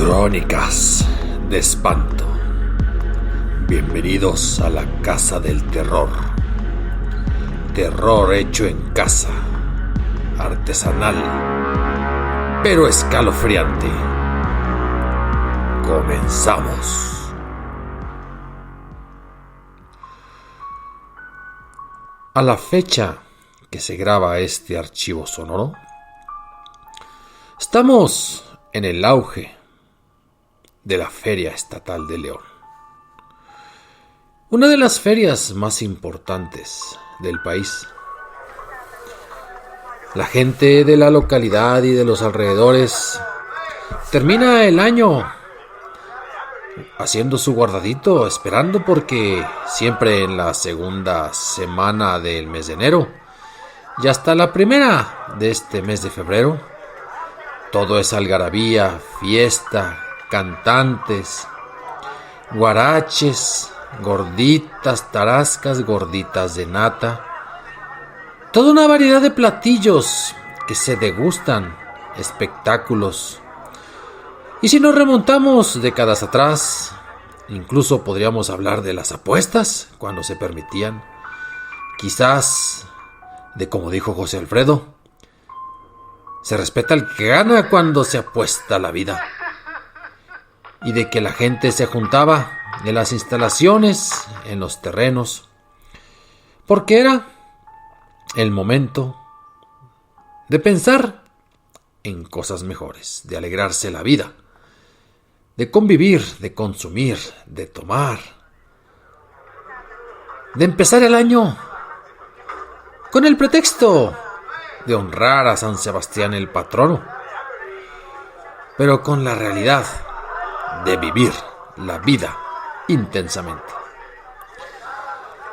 Crónicas de espanto. Bienvenidos a la casa del terror. Terror hecho en casa, artesanal, pero escalofriante. Comenzamos. A la fecha que se graba este archivo sonoro, estamos en el auge de la Feria Estatal de León, una de las ferias más importantes del país. La gente de la localidad y de los alrededores termina el año haciendo su guardadito, esperando, porque siempre en la segunda semana del mes de enero y hasta la primera de este mes de febrero, todo es algarabía, fiesta, cantantes, guaraches, gorditas, tarascas, gorditas de nata, toda una variedad de platillos que se degustan, espectáculos. Y si nos remontamos décadas atrás, incluso podríamos hablar de las apuestas cuando se permitían, quizás de, como dijo José Alfredo, se respeta al que gana cuando se apuesta la vida. Y de que la gente se juntaba en las instalaciones, en los terrenos, porque era el momento de pensar en cosas mejores, de alegrarse la vida, de convivir, de consumir, de tomar, de empezar el año con el pretexto de honrar a San Sebastián el patrono, pero con la realidad de vivir la vida intensamente.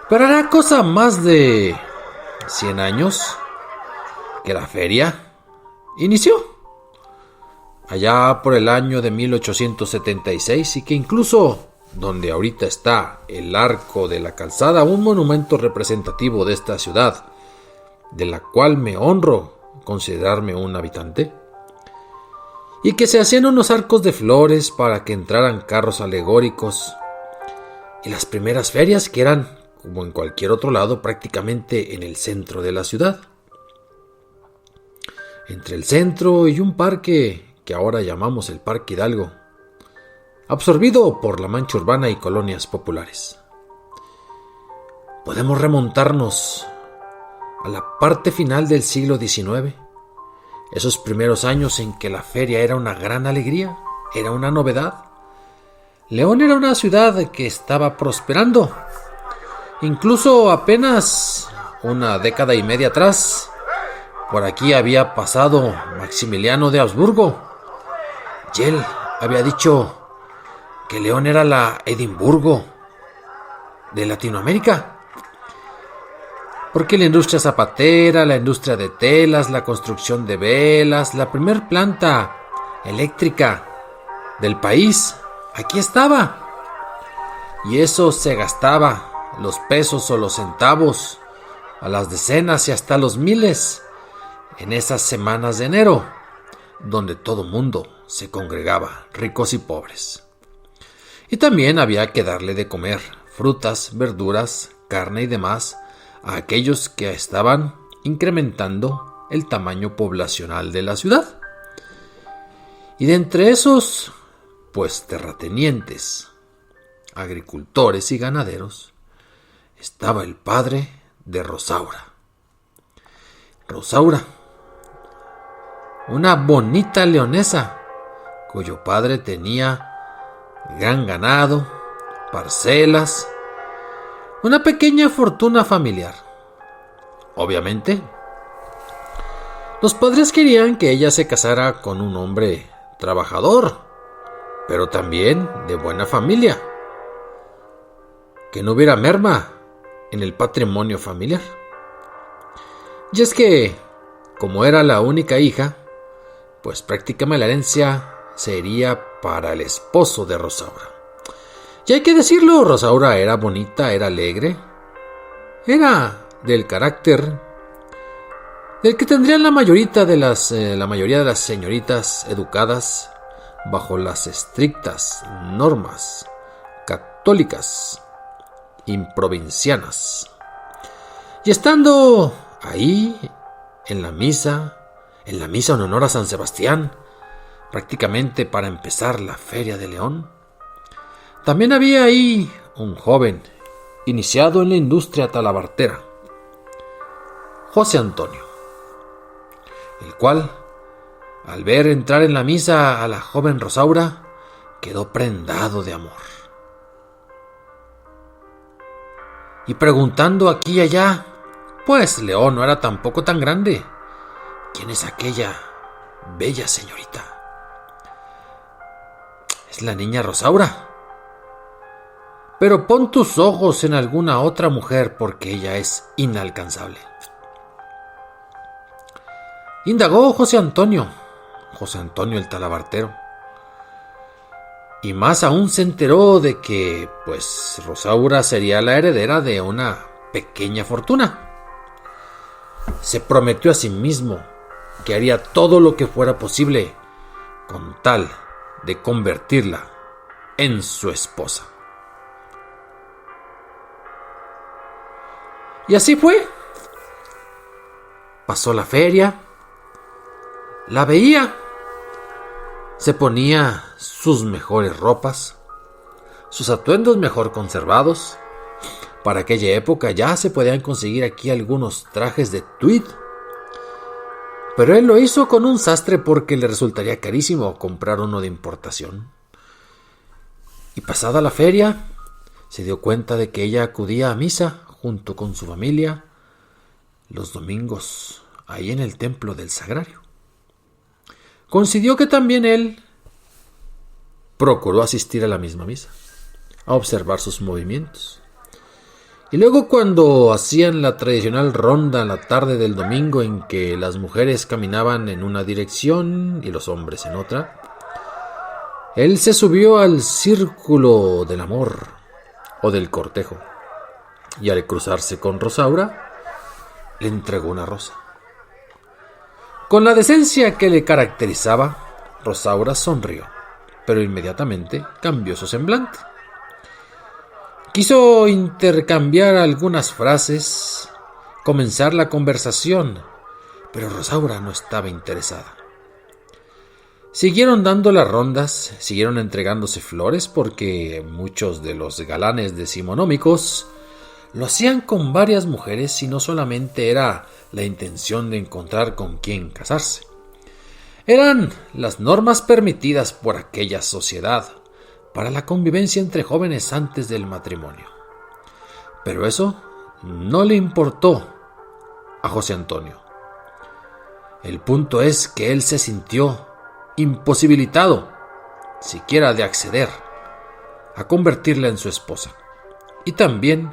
Pero hará cosa más de 100 años que la feria inició, allá por el año de 1876, y que incluso donde ahorita está el Arco de la Calzada, un monumento representativo de esta ciudad, de la cual me honro considerarme un habitante, y que se hacían unos arcos de flores para que entraran carros alegóricos, y las primeras ferias que eran, como en cualquier otro lado, prácticamente en el centro de la ciudad, entre el centro y un parque que ahora llamamos el Parque Hidalgo, absorbido por la mancha urbana y colonias populares. Podemos remontarnos a la parte final del siglo XIX, esos primeros años en que la feria era una gran alegría, era una novedad. León era una ciudad que estaba prosperando. Incluso apenas una década y media atrás, por aquí había pasado Maximiliano de Habsburgo, y él había dicho que León era la Edimburgo de Latinoamérica, porque la industria zapatera, la industria de telas, la construcción de velas, la primer planta eléctrica del país, aquí estaba. Y eso se gastaba, los pesos o los centavos, a las decenas y hasta los miles, en esas semanas de enero, donde todo mundo se congregaba, ricos y pobres. Y también había que darle de comer frutas, verduras, carne y demás a aquellos que estaban incrementando el tamaño poblacional de la ciudad. Y de entre esos, pues terratenientes, agricultores y ganaderos, estaba el padre de Rosaura. Rosaura, una bonita leonesa, cuyo padre tenía gran ganado, parcelas, una pequeña fortuna familiar. Obviamente, los padres querían que ella se casara con un hombre trabajador, pero también de buena familia, que no hubiera merma en el patrimonio familiar. Y es que, como era la única hija, pues prácticamente la herencia sería para el esposo de Rosaura. Y hay que decirlo, Rosaura era bonita, era alegre, era del carácter del que tendrían la mayoría de las señoritas educadas bajo las estrictas normas católicas improvincianas. Y estando ahí en la misa en honor a San Sebastián, prácticamente para empezar la Feria de León, también había ahí un joven iniciado en la industria talabartera, José Antonio, el cual, al ver entrar en la misa a la joven Rosaura, quedó prendado de amor. Y preguntando aquí y allá, pues León no era tampoco tan grande, ¿quién es aquella bella señorita? Es la niña Rosaura. Pero pon tus ojos en alguna otra mujer porque ella es inalcanzable. Indagó José Antonio el talabartero. Y más aún se enteró de que, pues, Rosaura sería la heredera de una pequeña fortuna. Se prometió a sí mismo que haría todo lo que fuera posible con tal de convertirla en su esposa. Y así fue. Pasó la feria, la veía, se ponía sus mejores ropas, sus atuendos mejor conservados. Para aquella época ya se podían conseguir aquí algunos trajes de tweed, pero él lo hizo con un sastre porque le resultaría carísimo comprar uno de importación. Y pasada la feria, se dio cuenta de que ella acudía a misa junto con su familia los domingos, ahí en el templo del Sagrario. Coincidió que también él procuró asistir a la misma misa, a observar sus movimientos. Y luego, cuando hacían la tradicional ronda la tarde del domingo en que las mujeres caminaban en una dirección y los hombres en otra, él se subió al círculo del amor o del cortejo y al cruzarse con Rosaura le entregó una rosa. Con la decencia que le caracterizaba, Rosaura sonrió, pero inmediatamente cambió su semblante. Quiso intercambiar algunas frases, comenzar la conversación, pero Rosaura no estaba interesada. Siguieron dando las rondas, siguieron entregándose flores porque muchos de los galanes decimonómicos lo hacían con varias mujeres y no solamente era la intención de encontrar con quién casarse. Eran las normas permitidas por aquella sociedad para la convivencia entre jóvenes antes del matrimonio. Pero eso no le importó a José Antonio. El punto es que él se sintió imposibilitado siquiera de acceder a convertirla en su esposa y también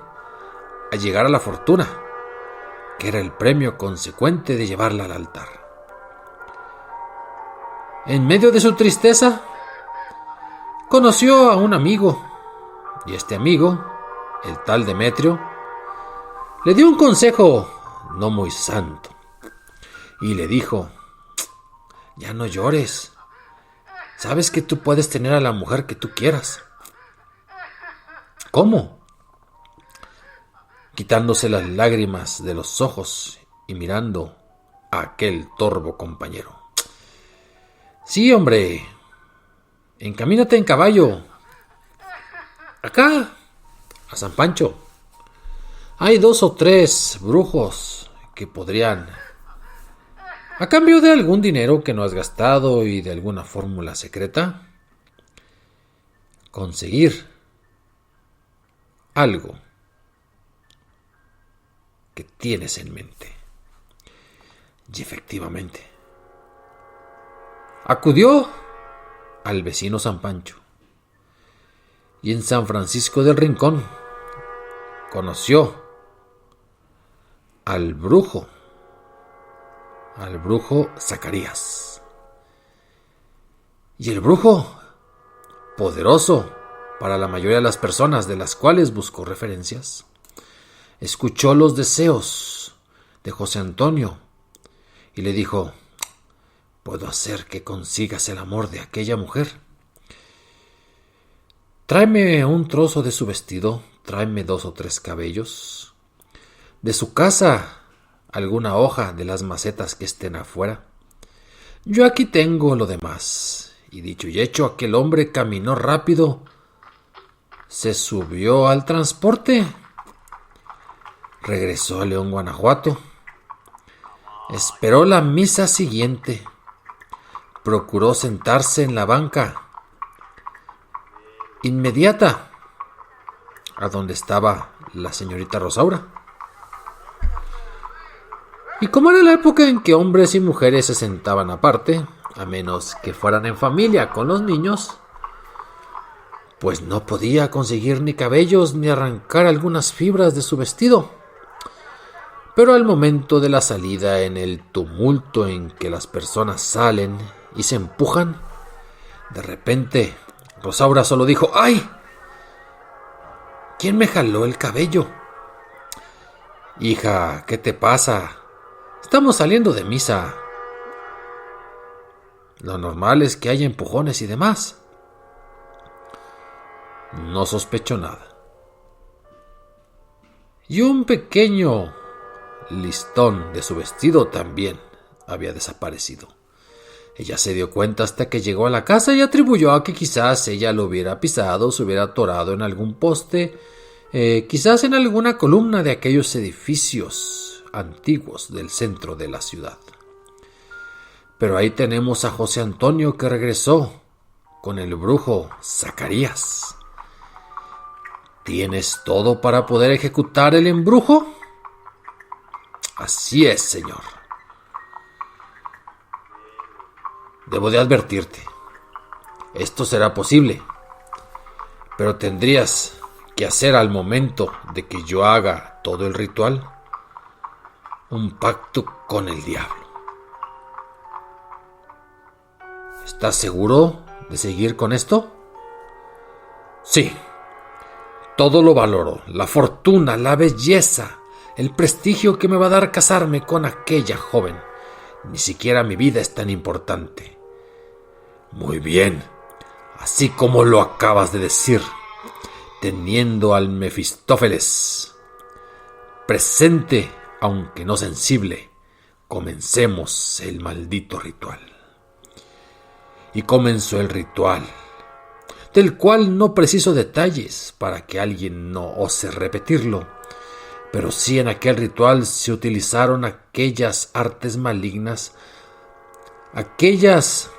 a llegar a la fortuna, que era el premio consecuente de llevarla al altar. En medio de su tristeza, conoció a un amigo, y este amigo, el tal Demetrio, le dio un consejo no muy santo, y le dijo: ya no llores, sabes que tú puedes tener a la mujer que tú quieras. ¿Cómo? Quitándose las lágrimas de los ojos y mirando a aquel torvo compañero. Sí, hombre, encamínate en caballo, acá, a San Pancho. Hay 2 o 3 brujos que podrían, a cambio de algún dinero que no has gastado y de alguna fórmula secreta, conseguir algo que tienes en mente. Y efectivamente, acudió al vecino San Pancho y en San Francisco del Rincón conoció al brujo Zacarías. Y el brujo, poderoso para la mayoría de las personas de las cuales buscó referencias, escuchó los deseos de José Antonio y le dijo: puedo hacer que consigas el amor de aquella mujer Tráeme un trozo de su vestido, tráeme 2 o 3 cabellos. De su casa, alguna hoja de las macetas que estén afuera. Yo aquí tengo lo demás. Y dicho y hecho, aquel hombre caminó rápido, se subió al transporte, regresó a León, Guanajuato, esperó la misa siguiente, procuró sentarse en la banca inmediata a donde estaba la señorita Rosaura. Y como era la época en que hombres y mujeres se sentaban aparte, a menos que fueran en familia con los niños, pues no podía conseguir ni cabellos ni arrancar algunas fibras de su vestido. Pero al momento de la salida, en el tumulto en que las personas salen y se empujan, de repente Rosaura solo dijo: ¡ay! ¿Quién me jaló el cabello? Hija, ¿qué te pasa? Estamos saliendo de misa. Lo normal es que haya empujones y demás. No sospechó nada. Y un pequeño listón de su vestido también había desaparecido. Ella se dio cuenta hasta que llegó a la casa y atribuyó a que quizás ella lo hubiera pisado, se hubiera atorado en algún poste, quizás en alguna columna de aquellos edificios antiguos del centro de la ciudad. Pero ahí tenemos a José Antonio, que regresó con el brujo Zacarías. ¿Tienes todo para poder ejecutar el embrujo? Así es, señor. Debo de advertirte, esto será posible, pero tendrías que hacer, al momento de que yo haga todo el ritual, un pacto con el diablo. ¿Estás seguro de seguir con esto? Sí. Todo lo valoro: la fortuna, la belleza, el prestigio que me va a dar casarme con aquella joven. Ni siquiera mi vida es tan importante. Muy bien, así como lo acabas de decir, teniendo al Mefistófeles presente, aunque no sensible, comencemos el maldito ritual. Y comenzó el ritual, del cual no preciso detalles para que alguien no ose repetirlo, pero sí en aquel ritual se utilizaron aquellas artes malignas, aquellas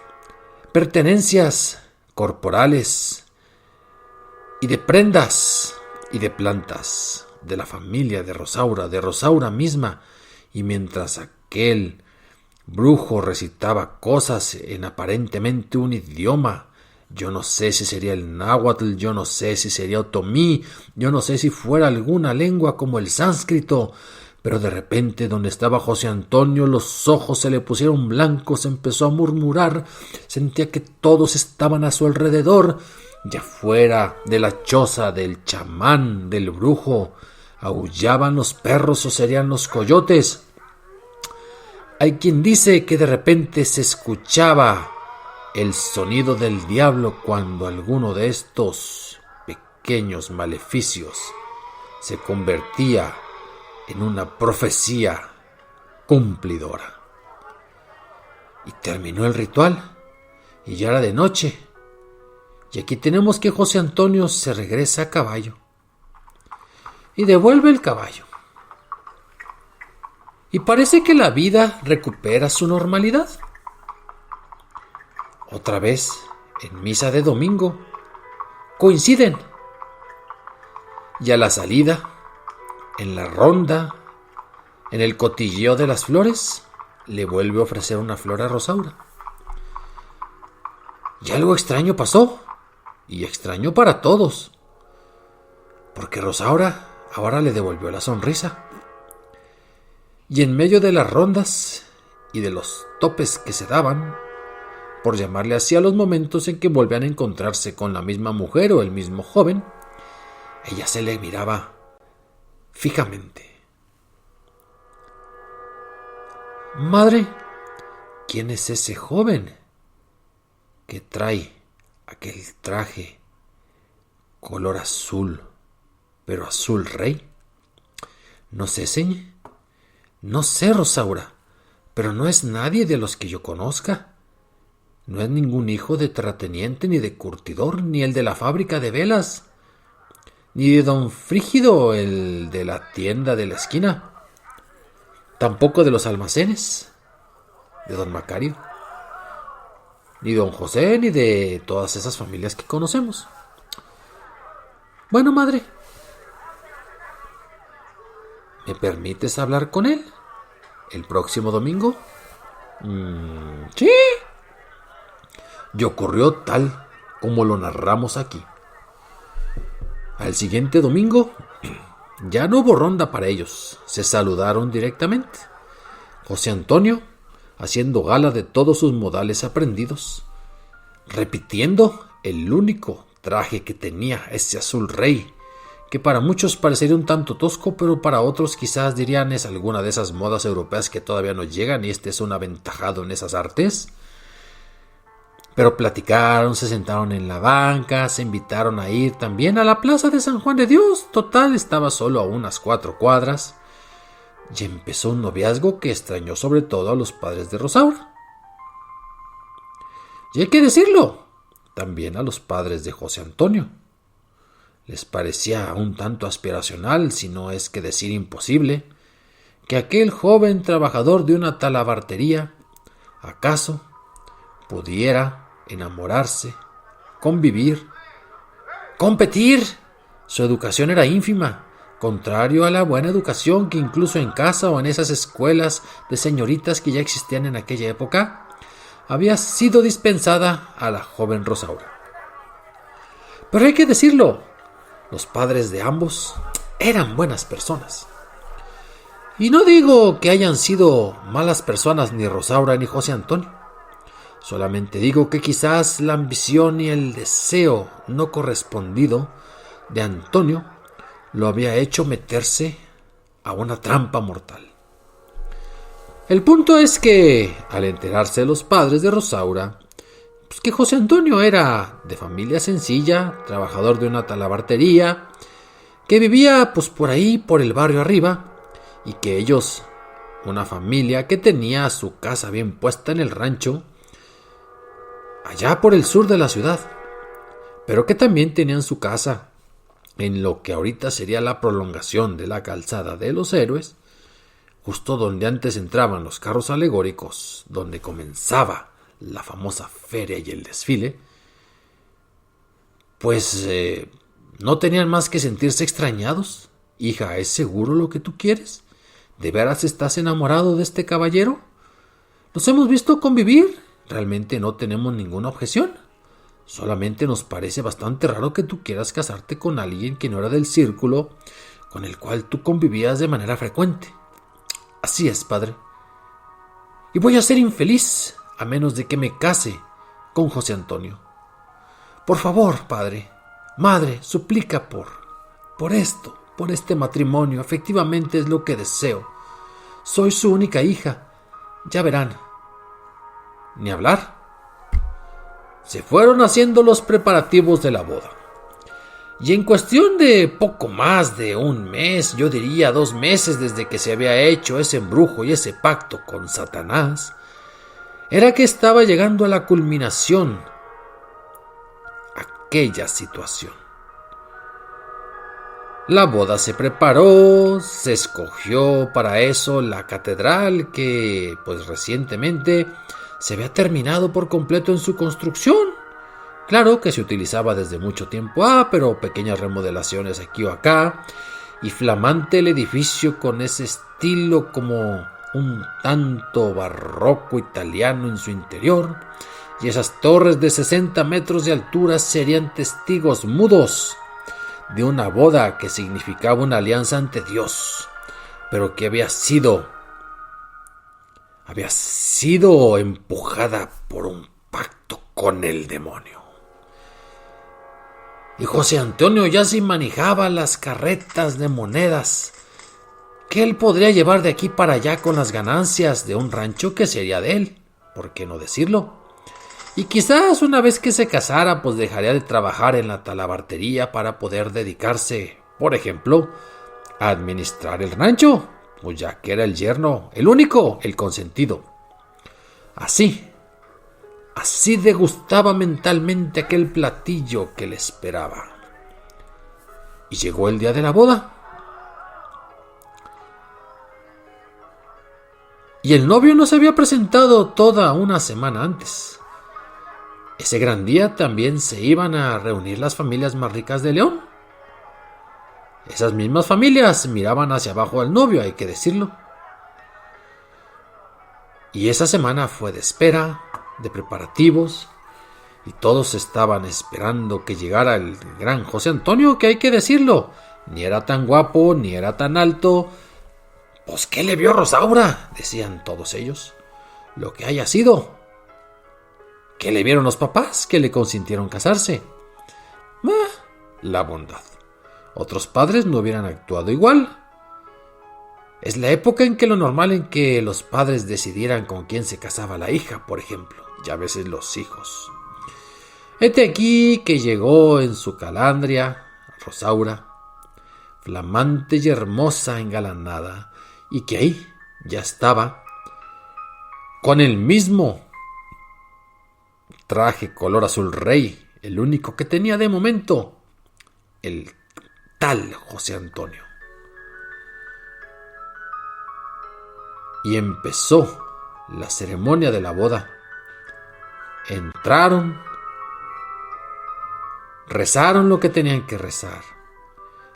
pertenencias corporales y de prendas y de plantas de la familia de Rosaura misma, y mientras aquel brujo recitaba cosas en aparentemente un idioma, yo no sé si sería el náhuatl, yo no sé si sería otomí, yo no sé si fuera alguna lengua como el sánscrito, pero de repente, donde estaba José Antonio, los ojos se le pusieron blancos, empezó a murmurar, sentía que todos estaban a su alrededor, y afuera de la choza del chamán, del brujo, aullaban los perros o serían los coyotes. Hay quien dice que de repente se escuchaba el sonido del diablo cuando alguno de estos pequeños maleficios se convertía en una profecía cumplidora. Y terminó el ritual, y ya era de noche. Y aquí tenemos que José Antonio se regresa a caballo y devuelve el caballo. Y parece que la vida recupera su normalidad. Otra vez, en misa de domingo, coinciden. Y a la salida, en la ronda, en el cotilleo de las flores, le vuelve a ofrecer una flor a Rosaura. Y algo extraño pasó, y extraño para todos, porque Rosaura ahora le devolvió la sonrisa. Y en medio de las rondas y de los topes que se daban, por llamarle así a los momentos en que volvían a encontrarse con la misma mujer o el mismo joven, ella se le miraba fijamente. Madre, ¿quién es ese joven que trae aquel traje Color azul, pero azul rey. No sé, señor. No sé, Rosaura, pero no es nadie de los que yo conozca. No es ningún hijo de terrateniente, ni de curtidor, ni el de la fábrica de velas, ni de don Frígido, el de la tienda de la esquina. Tampoco de los almacenes, de don Macario, ni don José, ni de todas esas familias que conocemos. Bueno, madre, ¿me permites hablar con él el próximo domingo? Sí. Y ocurrió tal como lo narramos aquí. Al siguiente domingo ya no hubo ronda para ellos. Se saludaron directamente. José Antonio, haciendo gala de todos sus modales aprendidos, repitiendo el único traje que tenía, ese azul rey, que para muchos parecería un tanto tosco, pero para otros quizás dirían es alguna de esas modas europeas que todavía no llegan y este es un aventajado en esas artes. Pero platicaron, se sentaron en la banca, se invitaron a ir también a la plaza de San Juan de Dios. Total, estaba solo a unas 4 cuadras. Y empezó un noviazgo que extrañó sobre todo a los padres de Rosaura. Y hay que decirlo, también a los padres de José Antonio. Les parecía un tanto aspiracional, si no es que decir imposible, que aquel joven trabajador de una talabartería, acaso, pudiera enamorarse, convivir, competir. Su educación era ínfima, contrario a la buena educación que incluso en casa o en esas escuelas de señoritas que ya existían en aquella época, había sido dispensada a la joven Rosaura. Pero hay que decirlo, los padres de ambos eran buenas personas. Y no digo que hayan sido malas personas ni Rosaura ni José Antonio. Solamente digo que quizás la ambición y el deseo no correspondido de Antonio lo había hecho meterse a una trampa mortal. El punto es que, al enterarse los padres de Rosaura, pues que José Antonio era de familia sencilla, trabajador de una talabartería, que vivía pues por ahí, por el barrio arriba, y que ellos, una familia que tenía su casa bien puesta en el rancho, allá por el sur de la ciudad, pero que también tenían su casa en lo que ahorita sería la prolongación de la calzada de los Héroes, justo donde antes entraban los carros alegóricos, donde comenzaba la famosa feria y el desfile, pues no tenían más que sentirse extrañados. Hija, ¿es seguro lo que tú quieres? ¿De veras estás enamorado de este caballero? Nos hemos visto convivir. Realmente no tenemos ninguna objeción. Solamente nos parece bastante raro que tú quieras casarte con alguien que no era del círculo con el cual tú convivías de manera frecuente. Así es, padre. Y voy a ser infeliz a menos de que me case con José Antonio. Por favor, padre, madre, suplica por esto, por este matrimonio. Efectivamente es lo que deseo. Soy su única hija. Ya verán. Ni hablar. Se fueron haciendo los preparativos de la boda. Y en cuestión de poco más de un mes, yo diría 2 meses desde que se había hecho ese embrujo y ese pacto con Satanás, era que estaba llegando a la culminación aquella situación. La boda se preparó, se escogió para eso la catedral que, pues recientemente, se había terminado por completo en su construcción. Claro que se utilizaba desde mucho tiempo, pero pequeñas remodelaciones aquí o acá, y flamante el edificio con ese estilo como un tanto barroco italiano en su interior, y esas torres de 60 metros de altura serían testigos mudos de una boda que significaba una alianza ante Dios, pero que había sido empujada por un pacto con el demonio. Y José Antonio ya se manejaba las carretas de monedas que él podría llevar de aquí para allá con las ganancias de un rancho que sería de él, ¿por qué no decirlo? Y quizás una vez que se casara, pues dejaría de trabajar en la talabartería para poder dedicarse, por ejemplo, a administrar el rancho, pues ya que era el yerno, el único, el consentido. Así degustaba mentalmente aquel platillo que le esperaba. Y llegó el día de la boda. Y el novio no se había presentado toda una semana antes. Ese gran día también se iban a reunir las familias más ricas de León. Esas mismas familias miraban hacia abajo al novio, hay que decirlo. Y esa semana fue de espera, de preparativos, y todos estaban esperando que llegara el gran José Antonio, que hay que decirlo, ni era tan guapo, ni era tan alto. Pues ¿qué le vio Rosaura?, decían todos ellos. Lo que haya sido. ¿Qué le vieron los papás que le consintieron casarse? La bondad. Otros padres no hubieran actuado igual. Es la época en que lo normal en que los padres decidieran con quién se casaba la hija, por ejemplo, y a veces los hijos. Este aquí que llegó en su calandria, Rosaura, flamante y hermosa engalanada, y que ahí ya estaba, con el mismo traje color azul rey, el único que tenía de momento, el tal José Antonio. Y empezó la ceremonia de la boda. Entraron, rezaron lo que tenían que rezar.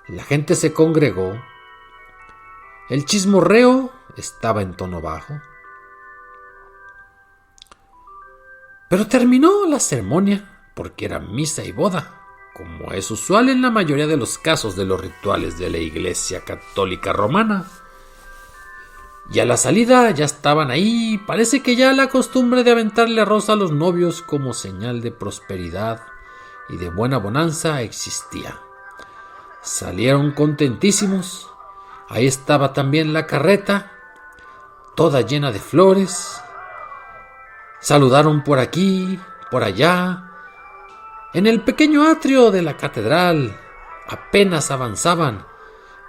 La gente se congregó. El chismorreo estaba en tono bajo. Pero terminó la ceremonia porque era misa y boda, como es usual en la mayoría de los casos de los rituales de la Iglesia Católica Romana. Y a la salida ya estaban ahí. Parece que ya la costumbre de aventarle arroz a los novios como señal de prosperidad y de buena bonanza existía. Salieron contentísimos. Ahí estaba también la carreta, toda llena de flores. Saludaron por aquí, por allá. En el pequeño atrio de la catedral apenas avanzaban,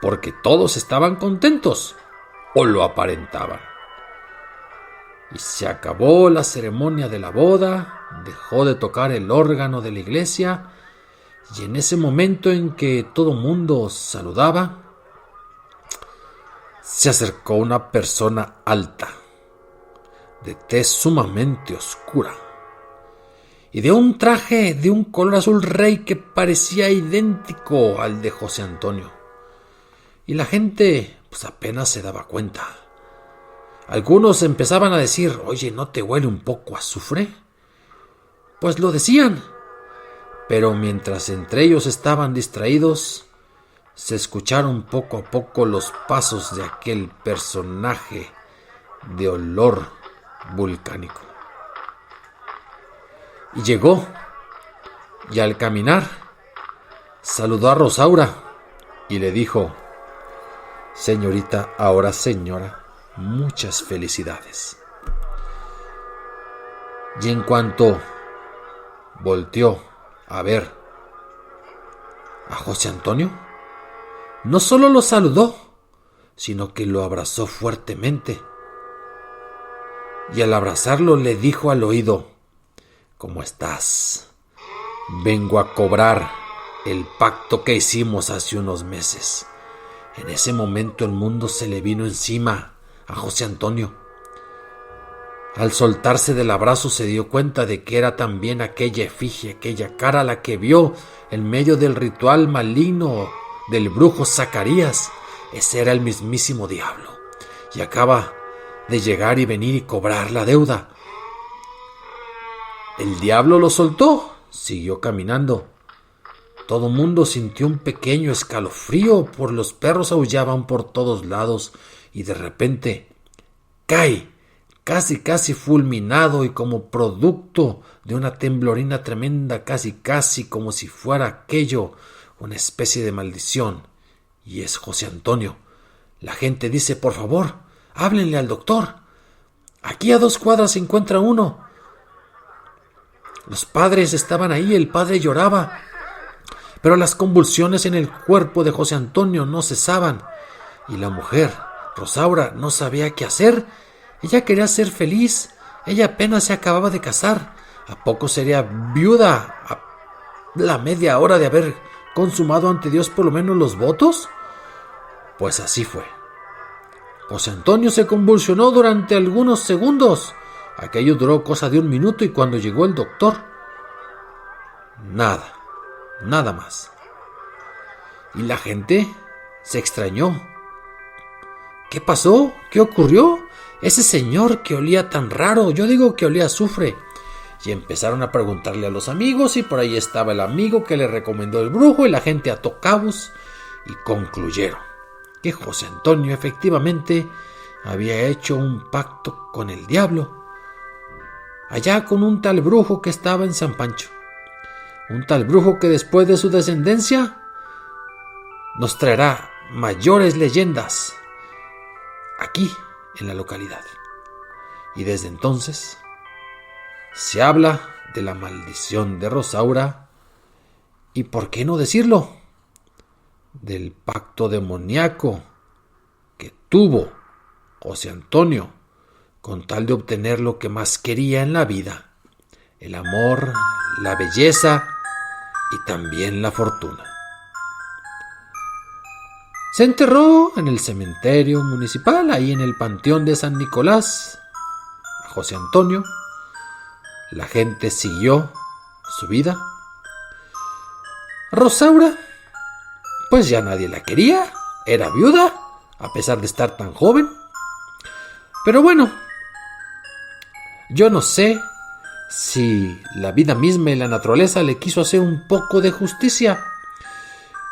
porque todos estaban contentos, o lo aparentaban. Y se acabó la ceremonia de la boda, dejó de tocar el órgano de la iglesia, y en ese momento en que todo mundo saludaba, se acercó una persona alta, de tez sumamente oscura, y de un traje de un color azul rey que parecía idéntico al de José Antonio. Y la gente pues apenas se daba cuenta. Algunos empezaban a decir: oye, ¿no te huele un poco a azufre? Pues lo decían, pero mientras entre ellos estaban distraídos, se escucharon poco a poco los pasos de aquel personaje de olor volcánico. Y llegó, y al caminar saludó a Rosaura y le dijo: señorita, ahora señora, muchas felicidades. Y en cuanto volteó a ver a José Antonio, no solo lo saludó, sino que lo abrazó fuertemente. Y al abrazarlo le dijo al oído: ¿cómo estás? Vengo a cobrar el pacto que hicimos hace unos meses. En ese momento el mundo se le vino encima a José Antonio. Al soltarse del abrazo se dio cuenta de que era también aquella efigie, aquella cara la que vio en medio del ritual maligno del brujo Zacarías. Ese era el mismísimo diablo, y acaba de llegar y venir y cobrar la deuda. El diablo lo soltó, siguió caminando. Todo mundo sintió un pequeño escalofrío, por los perros aullaban por todos lados, y de repente cae, casi fulminado, y como producto de una temblorina tremenda, casi como si fuera aquello una especie de maldición. Y es José Antonio. La gente dice: por favor, háblenle al doctor. Aquí a 2 cuadras se encuentra uno. Los padres estaban ahí, el padre lloraba, pero las convulsiones en el cuerpo de José Antonio no cesaban, y la mujer, Rosaura, no sabía qué hacer. Ella quería ser feliz, ella apenas se acababa de casar. ¿A poco sería viuda a la media hora de haber consumado ante Dios por lo menos los votos? Pues así fue. José Antonio se convulsionó durante algunos segundos. Aquello duró cosa de 1 minuto y cuando llegó el doctor, nada más. Y la gente se extrañó. ¿Qué pasó? ¿Qué ocurrió? Ese señor que olía tan raro, yo digo que olía a azufre. Y empezaron a preguntarle a los amigos y por ahí estaba el amigo que le recomendó el brujo y la gente ató cabos y concluyeron que José Antonio efectivamente había hecho un pacto con el diablo, allá con un tal brujo que estaba en San Pancho. Un tal brujo que después de su descendencia nos traerá mayores leyendas aquí en la localidad. Y desde entonces se habla de la maldición de Rosaura y, ¿por qué no decirlo?, del pacto demoníaco que tuvo José Antonio con tal de obtener lo que más quería en la vida: el amor, la belleza y también la fortuna. Se enterró en el cementerio municipal, ahí en el panteón de San Nicolás, a José Antonio. La gente siguió su vida. Rosaura, pues ya nadie la quería, era viuda, a pesar de estar tan joven. Pero bueno, yo no sé si la vida misma y la naturaleza le quiso hacer un poco de justicia,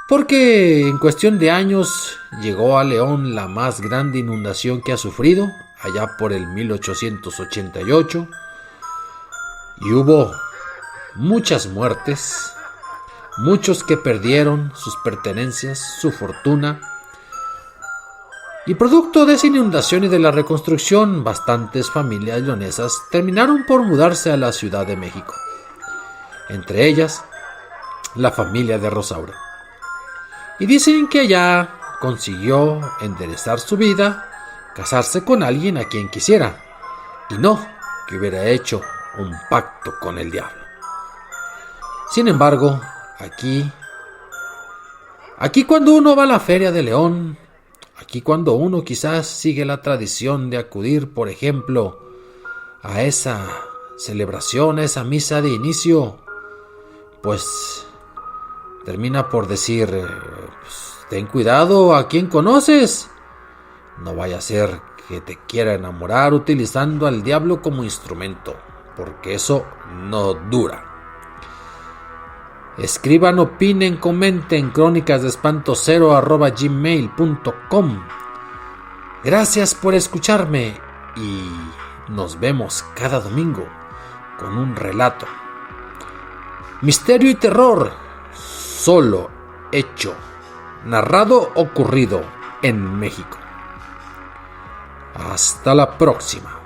porque en cuestión de años llegó a León la más grande inundación que ha sufrido, allá por el 1888, y hubo muchas muertes, muchos que perdieron sus pertenencias, su fortuna, y producto de esa inundación y de la reconstrucción, bastantes familias leonesas terminaron por mudarse a la Ciudad de México, entre ellas la familia de Rosaura. Y dicen que allá consiguió enderezar su vida, casarse con alguien a quien quisiera, y no que hubiera hecho un pacto con el diablo. Sin embargo, aquí cuando uno va a la Feria de León, aquí cuando uno quizás sigue la tradición de acudir, por ejemplo, a esa celebración, a esa misa de inicio, pues termina por decir, ten cuidado a quien conoces, no vaya a ser que te quiera enamorar utilizando al diablo como instrumento, porque eso no dura. Escriban, opinen, comenten crónicasdeespantocero@gmail.com. Gracias por escucharme y nos vemos cada domingo con un relato. Misterio y terror, solo hecho, narrado, ocurrido en México. Hasta la próxima.